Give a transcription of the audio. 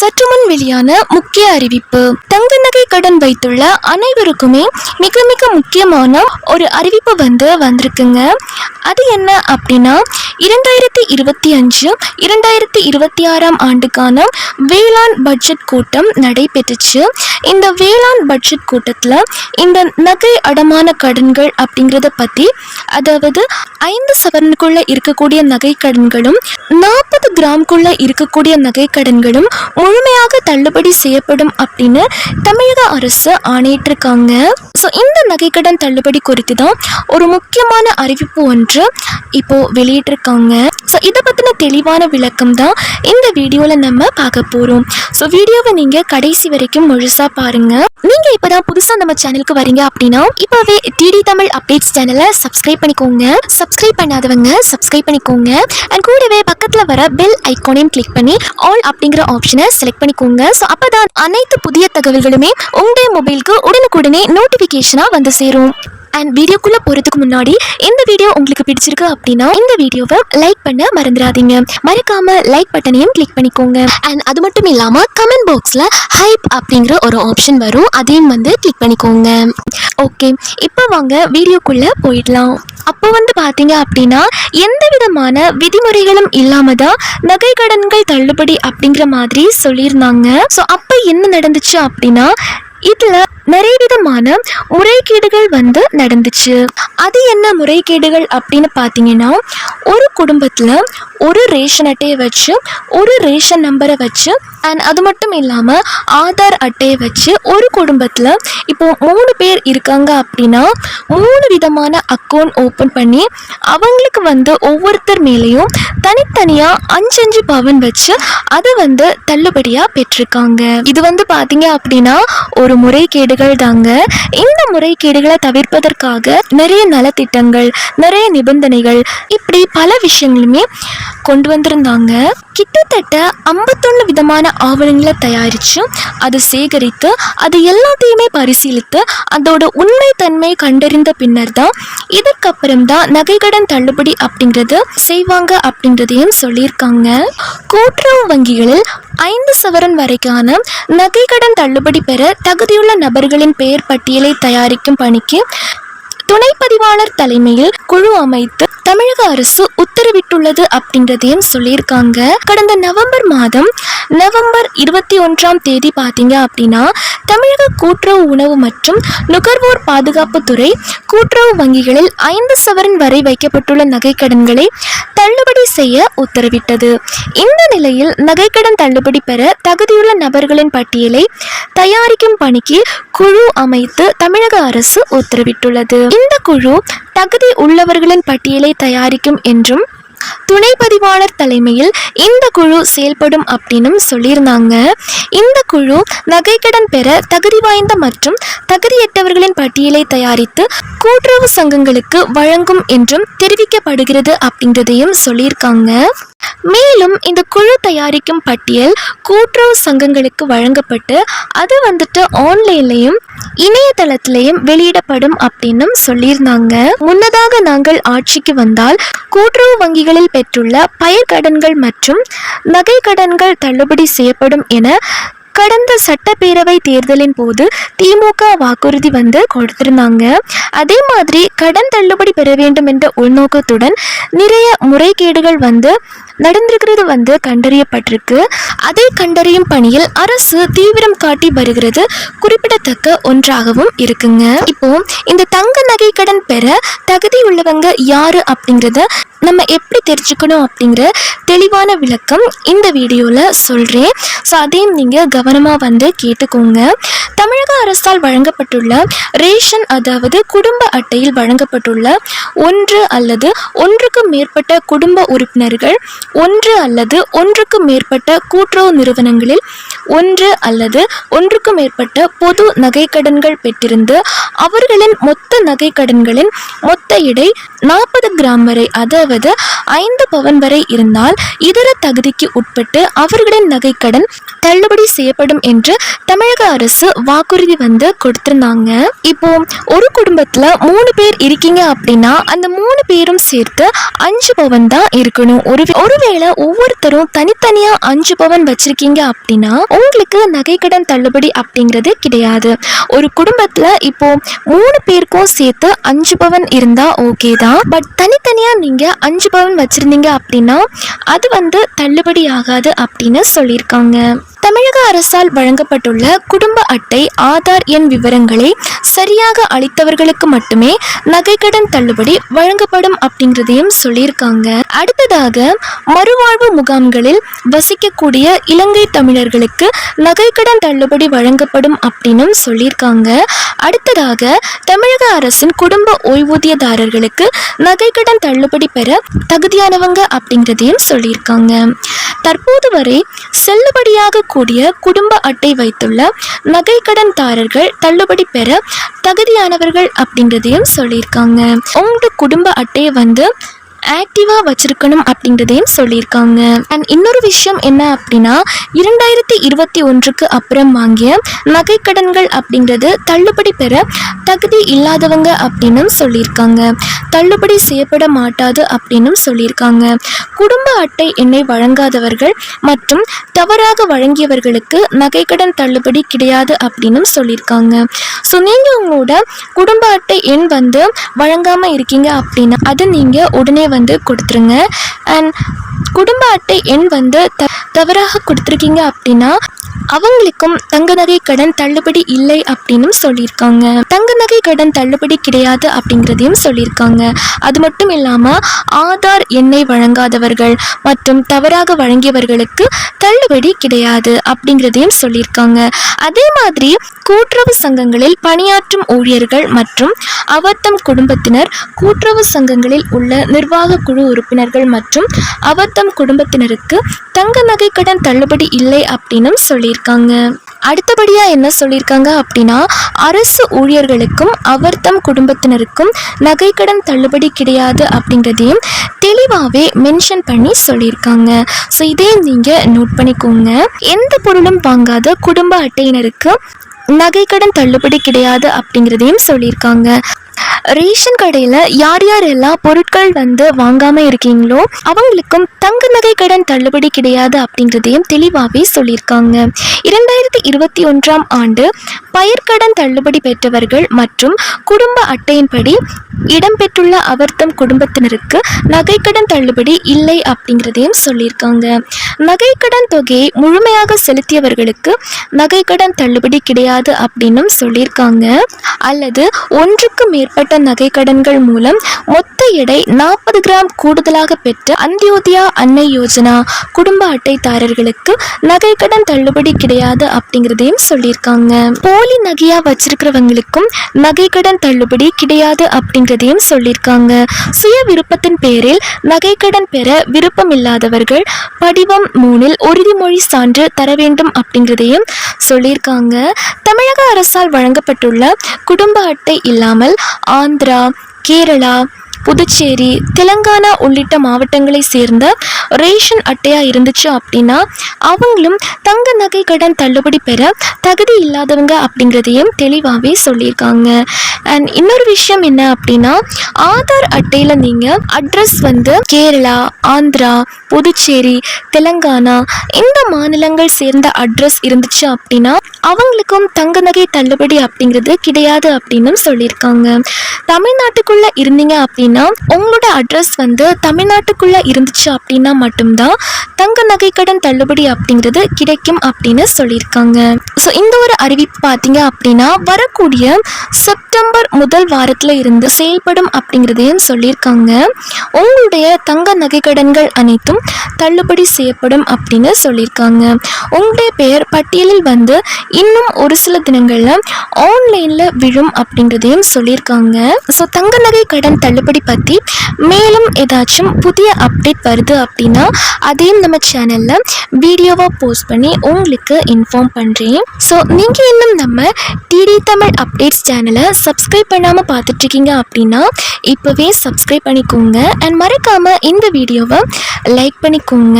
சற்று முன் வெளியான முக்கிய அறிவிப்பு. தங்க நகை கடன் வைத்துள்ள அனைவருக்குமே மிக மிக முக்கியமான ஒரு அறிவிப்பு வந்திருக்குங்க. அது என்ன அப்படின்னா 2025 2026 ஆண்டுக்கான வேளாண் பட்ஜெட் கூட்டம் நடைபெற்றுச்சு. இந்த வேளாண் பட்ஜெட் கூட்டத்தில் இந்த நகை அடமான கடன்கள் அப்படிங்கிறத பற்றி, அதாவது 5 சவரனுக்குள்ள இருக்கக்கூடிய நகை கடன்களும் 40 கிராமுக்குள்ள இருக்கக்கூடிய நகை கடன்களும் முழுமையாக தள்ளுபடி செய்யப்படும் அப்படின்னு தமிழக அரசு ஆணையிட்டிருக்காங்க. ஸோ இந்த நகைக்கடன் தள்ளுபடி குறித்து தான் ஒரு முக்கியமான அறிவிப்பு ஒன்று இப்போ வெளியிட்டிருக்காங்க. ஸோ இதை பற்றின தெளிவான விளக்கம் தான் இந்த வீடியோவில் நம்ம பார்க்க போகிறோம். ஸோ வீடியோவை நீங்கள் கடைசி வரைக்கும் முழுசாக பாருங்கள். நீங்கள் இப்போ தான் புதுசாக நம்ம சேனலுக்கு வரீங்க அப்படின்னா இப்போவே டிடி தமிழ் அப்டேட்ஸ் சேனலை சப்ஸ்கிரைப் பண்ணிக்கோங்க. சப்ஸ்கிரைப் பண்ணாதவங்க சப்ஸ்கிரைப் பண்ணிக்கோங்க. அண்ட் கூடவே பக்கத்தில் வர பெல் ஐக்கானையும் கிளிக் பண்ணி ஆல் அப்படிங்கிற ஆப்ஷனை செலக்ட் பண்ணிக்கோங்க. ஸோ அப்போ தான் அனைத்து புதிய தகவல்களுமே உங்களுடைய மொபைலுக்கு உடனுக்குடனே நோட்டிஃபிகேஷனாக வந்து சேரும். அண்ட் வீடியோக்குள்ளே போகிறதுக்கு முன்னாடி இந்த வீடியோ உங்களுக்கு பிடிச்சிருக்கு அப்படின்னா இந்த வீடியோவை லைக் பண்ண மறந்துடாதீங்க. மறக்காம லைக் பட்டனையும் கிளிக் பண்ணிக்கோங்க. அண்ட் அது மட்டும் இல்லாமல் கமெண்ட் பாக்ஸில் ஹைப் அப்படிங்கிற ஒரு ஆப்ஷன் வரும், அதையும் கிளிக் பண்ணிக்கோங்க. ஓகே, இப்போ வாங்க வீடியோக்குள்ளே போயிடலாம். அப்போ பார்த்தீங்க அப்படின்னா எந்த விதமான விதிமுறைகளும் இல்லாம தான் நகை கடன்கள் தள்ளுபடி அப்படிங்கிற மாதிரி சொல்லியிருந்தாங்க. ஸோ அப்போ என்ன நடந்துச்சு அப்படின்னா இதுல நிறைய விதமான முறைகேடுகள் நடந்துச்சு. அது என்ன முறைகேடுகள் அப்படின்னு பார்த்தீங்கன்னா, ஒரு குடும்பத்தில் ஒரு ரேஷன் அட்டையை வச்சு ஒரு ரேஷன் நம்பரை வச்சு அண்ட் அது மட்டும் இல்லாமல் ஆதார் அட்டையை வச்சு ஒரு குடும்பத்தில் இப்போ 3 பேர் இருக்காங்க அப்படின்னா 3 விதமான அக்கௌண்ட் ஓப்பன் பண்ணி அவங்களுக்கு ஒவ்வொருத்தர் மேலேயும் தனித்தனியாக 5 பவன் வச்சு அதை தள்ளுபடியாக பெற்றிருக்காங்க. இது பார்த்தீங்க அப்படின்னா ஒரு முறைகேடுகள் தாங்க. இந்த முறைகேடுகளை தவிர்ப்பதற்காக நிறைய நலத்திட்டங்கள், நிறைய நிபந்தனைகள், இப்படி பல விஷயங்களுமே கொண்டு வந்திருந்தாங்க. கிட்டத்தட்ட 51 விதமான ஆவணங்களை தயாரித்து அதை சேகரித்து அது எல்லாத்தையுமே பரிசீலித்து அதோட உண்மைத்தன்மை கண்டறிந்த பின்னர் தான் இதுக்கப்புறம் தான் நகைக்கடன் தள்ளுபடி அப்படிங்கிறது செய்வாங்க அப்படின்றதையும் சொல்லியிருக்காங்க. கூட்டுறவு வங்கிகளில் 5 சவரன் வரைக்கான நகைக்கடன் தள்ளுபடி பெற தகுதியுள்ள நபர்களின் பெயர் பட்டியலை தயாரிக்கும் பணிக்கு துணை பதிவாளர் தலைமையில் குழு அமைத்து தமிழக அரசு உத்தரவிட்டுள்ளது அப்படின்றதையும் சொல்லியிருக்காங்க. கடந்த நவம்பர் மாதம் நவம்பர் 21 பார்த்தீங்க அப்படின்னா தமிழக கூட்டுறவு உணவு மற்றும் நுகர்வோர் பாதுகாப்பு துறை கூட்டுறவு வங்கிகளில் 5 சவரன் வரை வைக்கப்பட்டுள்ள நகைக்கடன்களை தள்ளுபடி செய்ய உத்தரவிட்டது. இந்த நிலையில் நகைக்கடன் தள்ளுபடி பெற தகுதியுள்ள நபர்களின் பட்டியலை தயாரிக்கும் பணிக்கு குழு அமைத்து தமிழக அரசு உத்தரவிட்டுள்ளது. இந்த குழு தகுதி உள்ளவர்களின் பட்டியலை தயாரிக்கும் என்றும் துணை பதிவாளர் தலைமையில் இந்த குழு செயல்படும் அப்படின்னு சொல்லியிருந்தாங்க. இந்த குழு நகைக்கடன் பெற தகுதி வாய்ந்த மற்றும் தகுதியற்றவர்களின் பட்டியலை தயாரித்து கூட்டுறவு சங்கங்களுக்கு வழங்கும் என்றும் தெரிவிக்கப்படுகிறது அப்படின்றதையும் சொல்லியிருக்காங்க. மேலும் இந்த குழு தயாரிக்கும் பட்டியல் கூட்டுறவு சங்கங்களுக்கு வழங்கப்பட்டு அது ஆன்லைன்லையும் இணையதளத்திலையும் வெளியிடப்படும் அப்படின்னு சொல்லியிருந்தாங்க. முன்னதாக நாங்கள் ஆட்சிக்கு வந்தால் கூட்டுறவு வங்கிகளில் பெற்றுள்ள பயிர்க்கடன்கள் மற்றும் நகை கடன்கள் தள்ளுபடி செய்யப்படும் என கடந்த சட்டப்பேரவை தேர்தலின் போது திமுக வாக்குறுதி கொடுத்திருந்தாங்க. அதே மாதிரி கடன் தள்ளுபடி பெற வேண்டும் என்ற உள்நோக்கத்துடன் நிறைய முறைகேடுகள் நடந்திருக்கிறது கண்டறியப்பட்டிருக்கு. அதை கண்டறியும் பணியில் அரசு தீவிரம் காட்டி வருகிறது குறிப்பிடத்தக்க ஒன்றாகவும் இருக்குங்க. இப்போ இந்த தங்க நகை கடன் பெற தகுதி உள்ளவங்க யாரு அப்படிங்கிறத நம்ம எப்படி தெரிஞ்சுக்கணும் அப்படிங்கிற தெளிவான விளக்கம் இந்த வீடியோவில் சொல்கிறேன். ஸோ அதையும் நீங்கள் கவனமாக கேட்டுக்கோங்க. தமிழக அரசால் வழங்கப்பட்டுள்ள ரேஷன், அதாவது குடும்ப அட்டையில் வழங்கப்பட்டுள்ள 1 அல்லது 1க்கு மேற்பட்ட குடும்ப உறுப்பினர்கள் 1 அல்லது 1க்கு மேற்பட்ட கூட்டுறவு நிறுவனங்களில் 1 அல்லது 1க்கு மேற்பட்ட பொது நகைக்கடன்கள் பெற்றிருந்து அவர்களின் மொத்த நகைக்கடன்களின் மொத்த எடை 40 கிராம் வரை, அதாவது 5 பவன் வரை இருந்தால் இதர தகுதிக்கு உட்பட்டு அவர்களின் நகைக்கடன் தள்ளுபடி செய்யப்படும் என்று தமிழக அரசு வாக்குறுதி கொடுத்திருந்தாங்க. இப்போ ஒரு குடும்பத்துல 3 பேர் இருக்கீங்க அப்படின்னா அந்த 3 பேரும் சேர்த்து 5 பவன் தான் இருக்கணும். ஒரு ஒருவேளை ஒவ்வொருத்தரும் தனித்தனியா 5 பவன் வச்சிருக்கீங்க அப்படின்னா உங்களுக்கு நகைக்கடன் தள்ளுபடி அப்படிங்கிறது கிடையாது. ஒரு குடும்பத்துல இப்போ 3 பேருக்கும் சேர்த்து 5 பவன் இருந்தா ஓகே தான். பட் தனித்தனியா நீங்க 5 பவன் வச்சிருந்தீங்க அப்படின்னா அது தள்ளுபடி ஆகாது அப்படின்னு சொல்லியிருக்காங்க. தமிழக அரசால் வழங்கப்பட்டுள்ள குடும்ப அட்டை ஆதார் எண் விவரங்களை சரியாக அளித்தவர்களுக்கு மட்டுமே நகைக்கடன் தள்ளுபடி வழங்கப்படும் அப்படிங்கிறதையும் சொல்லியிருக்காங்க. அடுத்ததாக மறுவாழ்வு முகாம்களில் வசிக்கக்கூடிய இலங்கை தமிழர்களுக்கு நகைக்கடன் தள்ளுபடி வழங்கப்படும் அப்படின்னும் சொல்லியிருக்காங்க. அடுத்ததாக தமிழக அரசின் குடும்ப ஓய்வூதியதாரர்களுக்கு நகைக்கடன் தள்ளுபடி பெற தகுதியானவங்க அப்படிங்கிறதையும் சொல்லியிருக்காங்க. தற்போது வரை செல்லுபடியாக கூடிய குடும்ப அட்டை வைத்துள்ள நகைக்கடன்தாரர்கள் தள்ளுபடி பெற தகுதியானவர்கள் அப்படிங்கிறதையும் சொல்லியிருக்காங்க. உங்களோட குடும்ப அட்டையை ஆக்டிவாக வச்சிருக்கணும் அப்படிங்கிறதையும் சொல்லியிருக்காங்க. அண்ட் இன்னொரு விஷயம் என்ன அப்படின்னா 2021க்கு அப்புறம் வாங்கிய நகைக்கடன்கள் அப்படிங்கிறது தள்ளுபடி பெற தகுதி இல்லாதவங்க அப்படின்னும் சொல்லியிருக்காங்க. தள்ளுபடி செய்யப்பட மாட்டாது அப்படின்னும் சொல்லியிருக்காங்க. குடும்ப அட்டை எண்ணை வழங்காதவர்கள் மற்றும் தவறாக வழங்கியவர்களுக்கு நகைக்கடன் தள்ளுபடி கிடையாது அப்படின்னும் சொல்லியிருக்காங்க. ஸோ நீங்கள் உங்களோட குடும்ப அட்டை எண் வழங்காமல் இருக்கீங்க அப்படின்னா அதை நீங்கள் உடனே கொடுத்துருங்க. அண்ட் குடும்ப அட்டை எண் தவறாக கொடுத்துருக்கீங்க அப்படின்னா அவங்களுக்கும் தங்க நகை கடன் தள்ளுபடி இல்லை அப்படின்னு சொல்லியிருக்காங்க. தங்க நகை கடன் தள்ளுபடி கிடையாது அப்படிங்கிறதையும் சொல்லியிருக்காங்க. அது மட்டும் இல்லாமல் ஆதார் எண்ணை வழங்காதவர்கள் மற்றும் தவறாக வழங்கியவர்களுக்கு தள்ளுபடி கிடையாது அப்படிங்கிறதையும் சொல்லியிருக்காங்க. அதே மாதிரி கூட்டுறவு சங்கங்களில் பணியாற்றும் ஊழியர்கள் மற்றும் அவர்தம் குடும்பத்தினர், கூட்டுறவு சங்கங்களில் உள்ள நிர்வாக குழு உறுப்பினர்கள் மற்றும் அவர்தம் குடும்பத்தினருக்கு தங்க நகை கடன் தள்ளுபடி இல்லை அப்படின்னு சொல்லியிருக்காங்க. அடுத்தபடியா என்ன சொல்லியிருக்காங்க அப்படின்னா அரசு ஊழியர்களுக்கும் அவர்தம் குடும்பத்தினருக்கும் நகைக்கடன் தள்ளுபடி கிடையாது அப்படிங்கிறதையும் தெளிவாகவே மென்ஷன் பண்ணி சொல்லியிருக்காங்க. ஸோ இதையும் நீங்கள் நோட் பண்ணிக்கோங்க. எந்த பொருளும் வாங்காத குடும்ப அட்டையினருக்கு நகைக்கடன் தள்ளுபடி கிடையாது அப்படிங்கிறதையும் சொல்லியிருக்காங்க. ரேஷன் கடையில் யார் யாரெல்லாம் பொருட்கள் வாங்காமல் இருக்கீங்களோ அவங்களுக்கும் தங்க நகை கடன் தள்ளுபடி கிடையாது அப்படிங்கிறதையும் தெளிவாகவே சொல்லியிருக்காங்க. 2021ஆம் ஆண்டு பயிர்க்கடன் தள்ளுபடி பெற்றவர்கள் மற்றும் குடும்ப அட்டையின்படி இடம்பெற்றுள்ள அவர்தம் குடும்பத்தினருக்கு நகைக்கடன் தள்ளுபடி இல்லை அப்படிங்கிறதையும் சொல்லியிருக்காங்க. நகைக்கடன் தொகையை முழுமையாக செலுத்தியவர்களுக்கு நகைக்கடன் தள்ளுபடி கிடையாது அப்படின்னும் சொல்லியிருக்காங்க. அல்லது ஒன்றுக்கு மேற்பட்ட நகைக்கடன்கள் மூலம் மொத்த எடை 40 கிராம் கூடுதலாக பெற்ற அந்தியோதயா அன்னை யோஜனா குடும்ப அட்டைதாரர்களுக்கு நகைக்கடன் தள்ளுபடி கிடையாது அப்படிங்கிறதையும் சொல்லியிருக்காங்க. போலி நகையா வச்சிருக்கிறவங்களுக்கும் நகைக்கடன் தள்ளுபடி கிடையாது அப்படிங்கிறதையும் சொல்லியிருக்காங்க. சுய விருப்பத்தின் பேரில் நகைக்கடன் பெற விருப்பம் இல்லாதவர்கள் படிவம் 3 உறுதிமொழி சான்று தர வேண்டும் அப்படிங்கிறதையும் சொல்லியிருக்காங்க. தமிழக அரசால் வழங்கப்பட்டுள்ள குடும்ப அட்டை இல்லாமல் ஆந்திரா, கேரளா, புதுச்சேரி, தெலங்கானா உள்ளிட்ட மாவட்டங்களை சேர்ந்த ரேஷன் அட்டையாக இருந்துச்சு அப்படின்னா அவங்களும் தங்க நகை கடன் தள்ளுபடி பெற தகுதி இல்லாதவங்க அப்படிங்கிறதையும் தெளிவாகவே சொல்லியிருக்காங்க. அண்ட் இன்னொரு விஷயம் என்ன அப்படின்னா ஆதார் அட்டையில் நீங்கள் அட்ரஸ் கேரளா, ஆந்திரா, புதுச்சேரி, தெலங்கானா இந்த மாநிலங்கள் சேர்ந்த அட்ரஸ் இருந்துச்சு அப்படின்னா அவங்களுக்கும் தங்க நகை தள்ளுபடி அப்படிங்கிறது கிடையாது அப்படின்னு சொல்லியிருக்காங்க. தமிழ்நாட்டுக்குள்ளே இருந்தீங்க அப்படின்னா உங்களோட அட்ரஸ் தமிழ்நாட்டுக்குள்ளே இருந்துச்சு அப்படின்னா மட்டும்தான் தங்க நகை கடன் தள்ளுபடி அப்படிங்கிறது கிடைக்கும் அப்படின்னு சொல்லியிருக்காங்க. ஸோ இந்த ஒரு அறிவிப்பு பார்த்தீங்க அப்படின்னா வரக்கூடிய செப்டம்பர் முதல் வாரத்தில் இருந்து செயல்படும் அப்படிங்கிறதையும் சொல்லியிருக்காங்க. உங்களுடைய தங்க நகை கடன்கள் அனைத்தும் தள்ளுபடி செய்யப்படும் அப்படின்னு சொல்லியிருக்காங்க. உங்களுடைய பெயர் பட்டியலில் இன்னும் ஒரு சில தினங்களில் ஆன்லைனில் விழும் அப்படிங்கிறதையும் சொல்லியிருக்காங்க. ஸோ தங்க நகை கடன் தள்ளுபடி பற்றி மேலும் ஏதாச்சும் புதிய அப்டேட் வருது அப்படின்னா அதையும் நம்ம சேனலில் வீடியோவாக போஸ்ட் பண்ணி உங்களுக்கு இன்ஃபார்ம் பண்ணுறேன். ஸோ நீங்கள் இன்னும் நம்ம டிடி தமிழ் அப்டேட்ஸ் சேனலை சப்ஸ்கிரைப் பண்ணாமல் பார்த்துட்ருக்கீங்க அப்படின்னா இப்போவே சப்ஸ்கிரைப் பண்ணிக்கோங்க. அண்ட் மறக்காமல் இந்த வீடியோவை லைக் பண்ணிக்கோங்க.